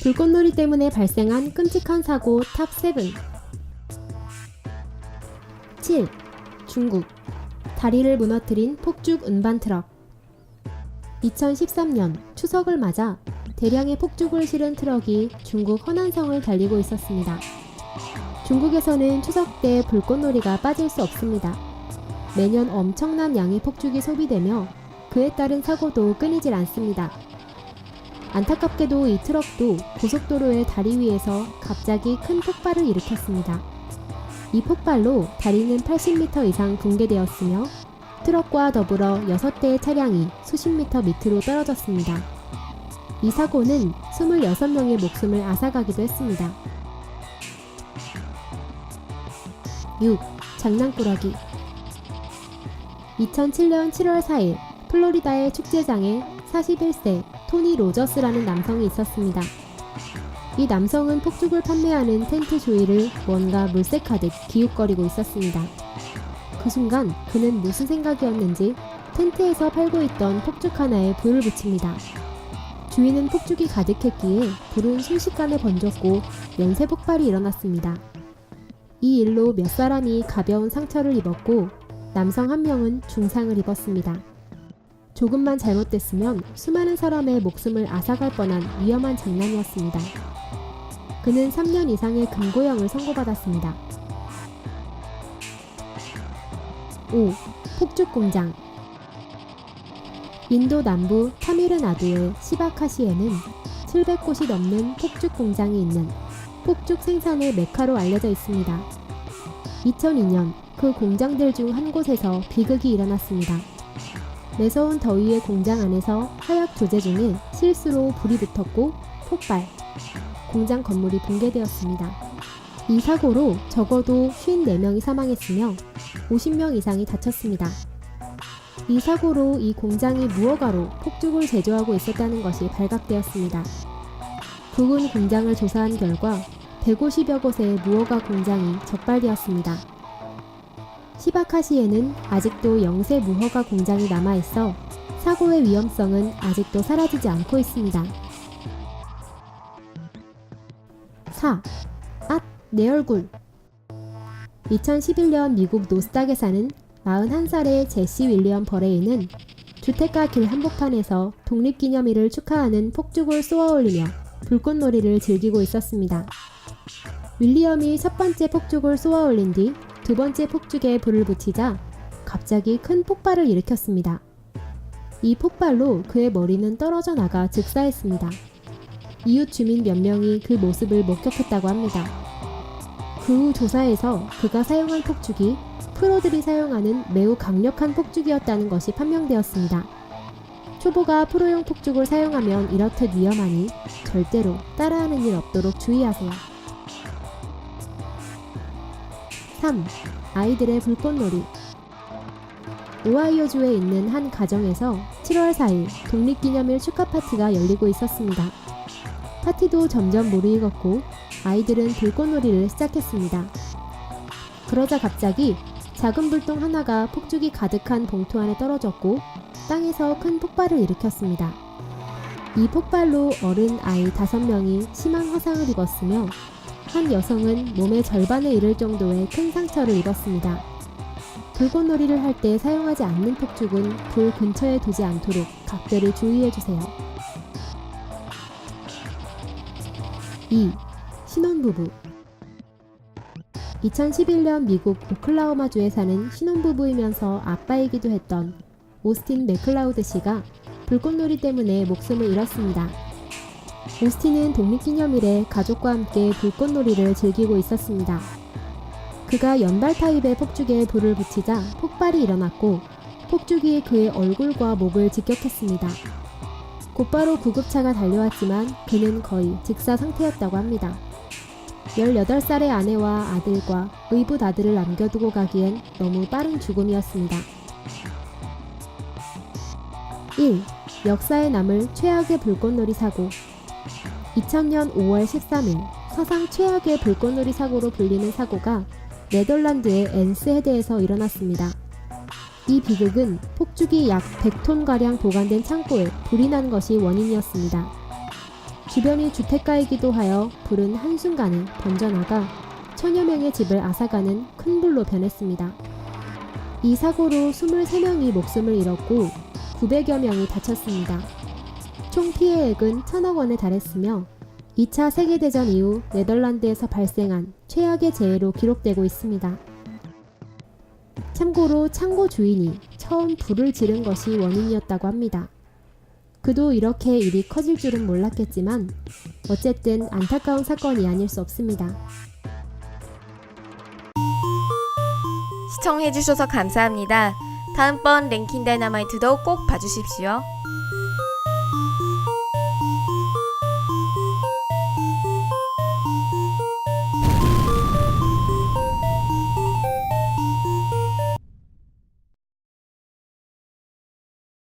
불꽃놀이 때문에 발생한 끔찍한 사고 탑7. 7. 중국 다리를 무너뜨린 폭죽 운반 트럭. 2013년 추석을 맞아 대량의 폭죽을 실은 트럭이 중국 허난성을 달리고 있었습니다. 중국에서는 추석 때 불꽃놀이가 빠질 수 없습니다. 매년 엄청난 양의 폭죽이 소비되며 그에 따른 사고도 끊이질 않습니다. 안타깝게도 이 트럭도 고속도로의 다리 위에서 갑자기 큰 폭발을 일으켰습니다. 이 폭발로 다리는 80m 이상 붕괴되었으며 트럭과 더불어 6대의 차량이 수십 미터 밑으로 떨어졌습니다. 이 사고는 26명의 목숨을 앗아가기도 했습니다. 6. 장난꾸러기. 2007년 7월 4일 플로리다의 축제장에 41세 토니 로저스라는 남성이 있었습니다. 이 남성은 폭죽을 판매하는 텐트 주위를 뭔가 물색하듯 기웃거리고 있었습니다. 그 순간 그는 무슨 생각이었는지 텐트에서 팔고 있던 폭죽 하나에 불을 붙입니다. 주위는 폭죽이 가득했기에 불은 순식간에 번졌고 연쇄 폭발이 일어났습니다. 이 일로 몇 사람이 가벼운 상처를 입었고 남성 한 명은 중상을 입었습니다. 조금만 잘못됐으면 수많은 사람의 목숨을 앗아갈 뻔한 위험한 장난이었습니다. 그는 3년 이상의 금고형을 선고받았습니다. 5. 폭죽 공장. 인도 남부 타미르나두의 시바카시에는 700곳이 넘는 폭죽 공장이 있는 폭죽 생산의 메카로 알려져 있습니다. 2002년 그 공장들 중 한 곳에서 비극이 일어났습니다. 매서운 더위의 공장 안에서 화약 조제 중에 실수로 불이 붙었고 폭발, 공장 건물이 붕괴되었습니다. 이 사고로 적어도 54명이 사망했으며 50명 이상이 다쳤습니다. 이 사고로 이 공장이 무허가로 폭죽을 제조하고 있었다는 것이 발각되었습니다. 부근 공장을 조사한 결과 150여 곳의 무허가 공장이 적발되었습니다. 시바카시에는 아직도 영세 무허가 공장이 남아있어 사고의 위험성은 아직도 사라지지 않고 있습니다. 4. 내 얼굴. 2011년 미국 노스닥에 사는 41살의 제시 윌리엄 버레이는 주택가 길 한복판에서 독립기념일을 축하하는 폭죽을 쏘아올리며 불꽃놀이를 즐기고 있었습니다. 윌리엄이 첫 번째 폭죽을 쏘아올린 뒤 두 번째 폭죽에 불을 붙이자 갑자기 큰 폭발을 일으켰습니다. 이 폭발로 그의 머리는 떨어져 나가 즉사했습니다. 이웃 주민 몇 명이 그 모습을 목격했다고 합니다. 그 후 조사에서 그가 사용한 폭죽이 프로들이 사용하는 매우 강력한 폭죽이었다는 것이 판명되었습니다. 초보가 프로용 폭죽을 사용하면 이렇듯 위험하니 절대로 따라하는 일 없도록 주의하세요. 3. 아이들의 불꽃놀이. 오하이오주에 있는 한 가정에서 7월 4일 독립기념일 축하 파티가 열리고 있었습니다. 파티도 점점 무르익었고 아이들은 불꽃놀이를 시작했습니다. 그러자 갑자기 작은 불똥 하나가 폭죽이 가득한 봉투 안에 떨어졌고 땅에서 큰 폭발을 일으켰습니다. 이 폭발로 어른 아이 5명이 심한 화상을 입었으며 한 여성은 몸의 절반에 이를 정도의 큰 상처를 입었습니다. 불꽃놀이를 할 때 사용하지 않는 폭죽은 불 근처에 두지 않도록 각별히 주의해주세요. 2. 신혼부부. 2011년 미국 오클라호마주에 사는 신혼부부이면서 아빠이기도 했던 오스틴 맥클라우드 씨가 불꽃놀이 때문에 목숨을 잃었습니다. 오스틴은 독립기념일에 가족과 함께 불꽃놀이를 즐기고 있었습니다. 그가 연발 타입의 폭죽에 불을 붙이자 폭발이 일어났고 폭죽이 그의 얼굴과 목을 직격했습니다. 곧바로 구급차가 달려왔지만 그는 거의 즉사 상태였다고 합니다. 18살의 아내와 아들과 의붓 아들을 남겨두고 가기엔 너무 빠른 죽음이었습니다. 1. 역사에 남을 최악의 불꽃놀이 사고. 2000년 5월 13일 사상 최악의 불꽃놀이 사고로 불리는 사고가 네덜란드의 엔스헤드에서 일어났습니다. 이 비극은 폭죽이 약 100톤가량 보관된 창고에 불이 난 것이 원인이었습니다. 주변이 주택가이기도 하여 불은 한순간에 번져나가 천여 명의 집을 앗아가는 큰 불로 변했습니다. 이 사고로 23명이 목숨을 잃었고 900여 명이 다쳤습니다. 총 피해액은 1,000억 원에 달했으며 2차 세계대전 이후 네덜란드에서 발생한 최악의 재해로 기록되고 있습니다. 참고로 창고 주인이 처음 불을 지른 것이 원인이었다고 합니다. 그도 이렇게 일이 커질 줄은 몰랐겠지만 어쨌든 안타까운 사건이 아닐 수 없습니다. 시청해주셔서 감사합니다. 다음번 랭킹 다이너마이트도 꼭 봐주십시오.